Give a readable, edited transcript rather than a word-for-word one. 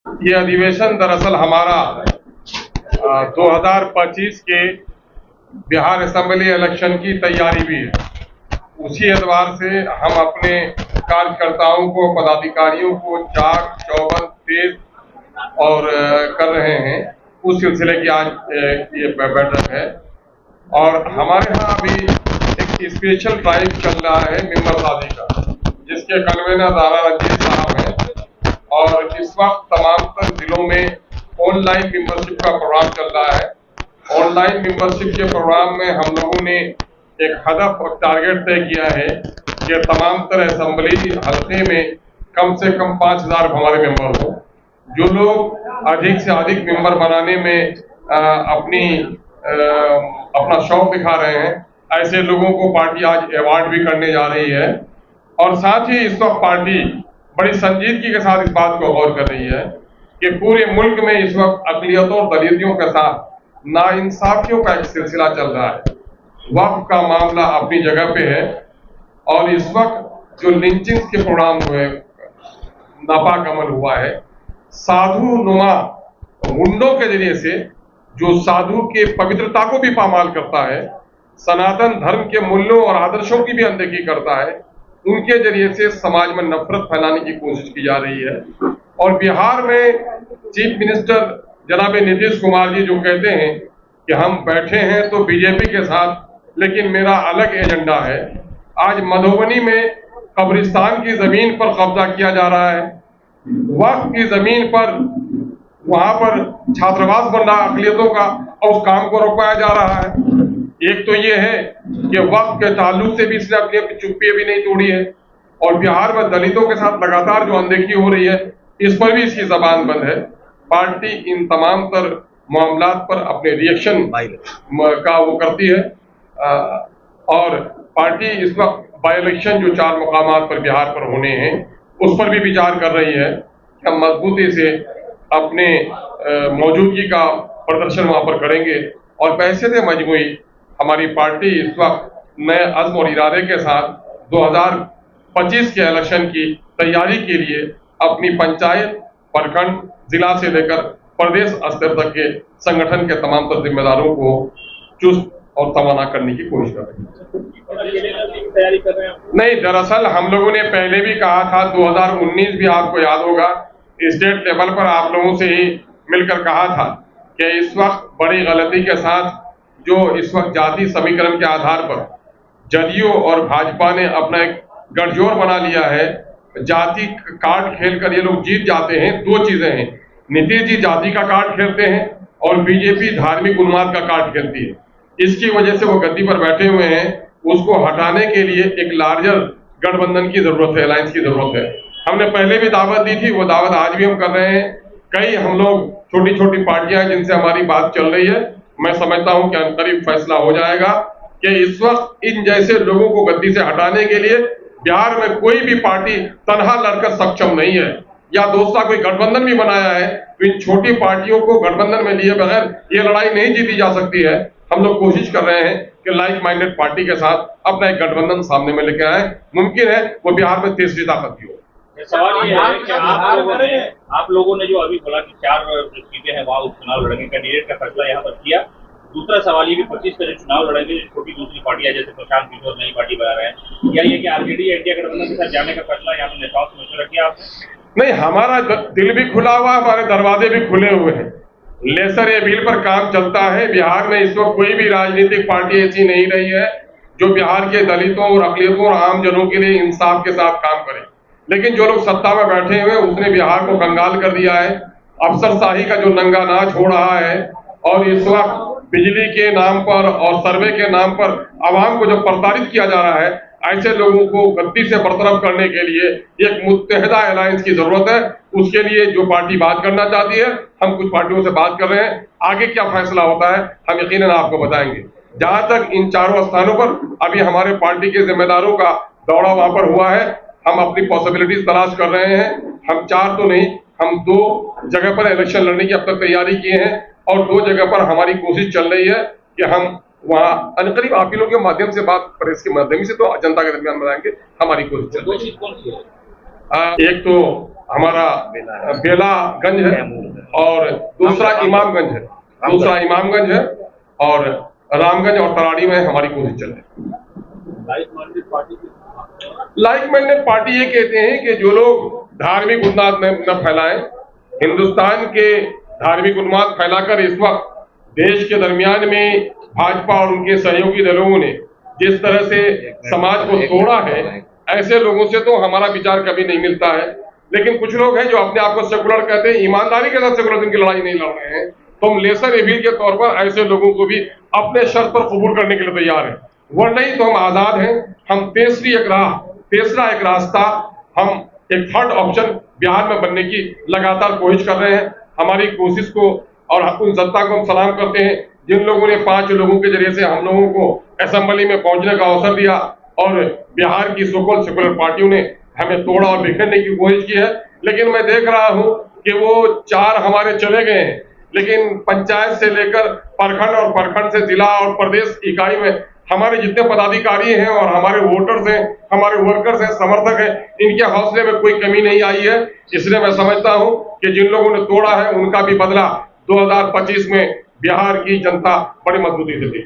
ये अधिवेशन दरअसल हमारा 2025 के बिहार असेंबली इलेक्शन की तैयारी भी है। उसी एतबार से हम अपने कार्यकर्ताओं को, पदाधिकारियों को जाग, चौबंद, तेज और कर रहे हैं। उस सिलसिले की आज ये बैठक है और हमारे यहाँ अभी एक स्पेशल ड्राइव चल रहा है मेंबर शादी का, जिसके कन्वीनर राणा रंजीत साहब हैं और इस वक्त तमाम जिलों में ऑनलाइन मेंबरशिप का प्रोग्राम चल रहा है। ऑनलाइन मेंबरशिप के प्रोग्राम में हम लोगों ने एक हदफ और टारगेट तय किया है कि तमाम तरह असेंबली हल्के में कम से कम 5000 हमारे मेंबर हो। जो लोग अधिक से अधिक मेंबर बनाने में अपना शौक दिखा रहे हैं, ऐसे लोगों को पार्टी आज अवार्ड भी करने जा रही है। और साथ ही इस वक्त पार्टी बड़ी संजीदगी के साथ इस बात को गौर कर रही है कि पूरे मुल्क में इस वक्त अक़लियतों और दलितों के साथ नाइंसाफियों का एक सिलसिला चल रहा है। वक्फ का मामला अपनी जगह पे है और इस वक्त जो लिंचिंग के प्रोग्राम हुए, नापाक अमल हुआ है, साधु नुमा गुंडों के जरिए से जो साधु के पवित्रता को भी पामाल करता है, सनातन धर्म के मूल्यों और आदर्शों की भी अनदेखी करता है, उनके जरिए से समाज में नफरत फैलाने की कोशिश की जा रही है। और बिहार में चीफ मिनिस्टर जनाब नीतीश कुमार जी जो कहते हैं कि हम बैठे हैं तो बीजेपी के साथ, लेकिन मेरा अलग एजेंडा है। आज मधुबनी में कब्रिस्तान की जमीन पर कब्जा किया जा रहा है, वक्फ की जमीन पर वहां पर छात्रावास बन रहा अक़लियतों का और उस काम को रोकाया जा रहा है। एक तो ये है कि वक्फ के ताल्लुक से भी इसने अपनी चुप्पी भी नहीं तोड़ी है और बिहार में दलितों के साथ लगातार जो अनदेखी हो रही है, इस पर भी इसकी जबान बंद है। पार्टी इन तमाम तर मामलात पर अपने रिएक्शन का वो करती है और पार्टी इस वक्त बाई इलेक्शन जो 4 मुकामात पर बिहार पर होने हैं, उस पर भी विचार कर रही है कि हम मजबूती से अपने मौजूदगी का प्रदर्शन वहां पर करेंगे। और पैसे से मजबूरी हमारी पार्टी इस वक्त नए अज़्म और इरादे के साथ 2025 के इलेक्शन की तैयारी के लिए अपनी पंचायत, प्रखंड, जिला से लेकर प्रदेश स्तर तक के संगठन के तमाम तर जिम्मेदारों को चुस्त और तवाना करने की कोशिश कर रही है। नहीं, दरअसल हम लोगों ने पहले भी कहा था, 2019 भी आपको याद होगा, स्टेट लेवल पर आप लोगों से ही मिलकर कहा था कि इस वक्त बड़ी गलती के साथ जो इस वक्त जाति समीकरण के आधार पर जदयू और भाजपा ने अपना एक गठजोड़ बना लिया है। जाति कार्ड खेलकर ये लोग जीत जाते हैं। 2 चीजें हैं, नीतीश जी जाति का कार्ड खेलते हैं और बीजेपी धार्मिक उन्माद का कार्ड खेलती है। इसकी वजह से वो गद्दी पर बैठे हुए हैं। उसको हटाने के लिए एक लार्जर गठबंधन की जरूरत है, अलायंस की जरूरत है। हमने पहले भी दावत दी थी, वो दावत आज भी हम कर रहे हैं। कई हम लोग छोटी छोटी पार्टियां जिनसे हमारी बात चल रही है, मैं समझता हूं कि अनकरीब फैसला हो जाएगा कि इस वक्त इन जैसे लोगों को गद्दी से हटाने के लिए बिहार में कोई भी पार्टी तनहा लड़कर सक्षम नहीं है, या दूसरा कोई गठबंधन भी बनाया है तो इन छोटी पार्टियों को गठबंधन में लिए बगैर ये लड़ाई नहीं जीती जा सकती है। हम लोग कोशिश कर रहे हैं कि लाइक माइंडेड पार्टी के साथ अपना एक गठबंधन सामने में लेकर आए। मुमकिन है वो बिहार में तीसरी ताकत की हो। सवाल ये है कि आप लोगों ने जो अभी बोला कि 4 सीटें हैं वहां उपचुनाव लड़ेंगे, कैंडिडेट का फैसला यहाँ पर किया। दूसरा सवाल ये भी 25 का जो चुनाव लड़ेंगे, छोटी दूसरी पार्टियां जैसे प्रशांत किशोर नई पार्टी बना रहे हैं, या ये कि आरजेडी इंडिया गठबंधन के साथ जाने का फैसला यहाँ पर नेताओं से मशवरा किया आपने? नहीं, हमारा दिल भी खुला हुआ, हमारे दरवाजे भी खुले हुए हैं। लेसर ए बिल पर काम चलता है। बिहार में इस वक्त कोई भी राजनीतिक पार्टी ऐसी नहीं रही है जो बिहार के दलितों और अक़लियतों और आम जनों के लिए इंसाफ के साथ काम करे। लेकिन जो लोग सत्ता में बैठे हुए उसने बिहार को कंगाल कर दिया है। अफसरशाही का जो नंगा नाच हो रहा है और इस वक्त बिजली के नाम पर और सर्वे के नाम पर आवाम को जो प्रताड़ित किया जा रहा है, ऐसे लोगों को गद्दी से बरतरफ करने के लिए एक मुत्तहिदा अलायंस की जरूरत है। उसके लिए जो पार्टी बात करना चाहती है, हम कुछ पार्टियों से बात कर रहे हैं। आगे क्या फैसला होता है हम यकीनन आपको बताएंगे। जहां तक इन 4 स्थानों पर अभी हमारे पार्टी के जिम्मेदारों का दौरा वहां पर हुआ है, हम अपनी पॉसिबिलिटीज तलाश कर रहे हैं। हम 4 तो नहीं, हम 2 जगह पर इलेक्शन लड़ने की अब तक तैयारी किए हैं और 2 जगह पर हमारी कोशिश चल रही है कि हम वहाँ अनकरीब आप ही लोगों के माध्यम से बात, प्रेस के माध्यम से तो जनता के दरमियान बनाएंगे। हमारी कोशिश चल रही है। एक तो हमारा बेलागंज है और दूसरा इमामगंज है और रामगंज और तराड़ी में हमारी कोशिश चल रही है। लाइक माइंडेड पार्टी ये कहते हैं कि जो लोग धार्मिक उन्माद न फैलाएं, हिंदुस्तान के धार्मिक उन्माद फैलाकर इस वक्त देश के दरमियान में भाजपा और उनके सहयोगी दलों ने जिस तरह से समाज को तोड़ा है, ऐसे लोगों से तो हमारा विचार कभी नहीं मिलता है। लेकिन कुछ लोग हैं जो अपने आप को सेकुलर कहते हैं, ईमानदारी के साथ सेकुलरिज्म की लड़ाई नहीं लड़ रहे हैं, तो हम लेसर एविल के तौर पर ऐसे लोगों को भी अपने शर्त पर कबूल करने के लिए तैयार हैं। वरना ही तो हम आजाद हैं। हम तीसरा एक रास्ता, हम एक थर्ड ऑप्शन बिहार में बनने की लगातार कोशिश कर रहे हैं। हमारी कोशिश को और उन जनता को हम सलाम करते हैं जिन लोगों ने 5 लोगों के जरिए से हम लोगों को असेंबली में पहुंचने का अवसर दिया और बिहार की सोकॉल्ड सेकुलर पार्टियों ने हमें तोड़ा और बिखरने की कोशिश की है। लेकिन मैं देख रहा हूं कि वो 4 हमारे चले गए हैं, लेकिन पंचायत से लेकर प्रखंड और प्रखंड से जिला और प्रदेश इकाई में हमारे जितने पदाधिकारी हैं और हमारे वोटर्स हैं, हमारे वर्कर्स हैं, समर्थक हैं, इनके हौसले में कोई कमी नहीं आई है। इसलिए मैं समझता हूं कि जिन लोगों ने तोड़ा है उनका भी बदला 2025 में बिहार की जनता बड़ी मजबूती से देगी।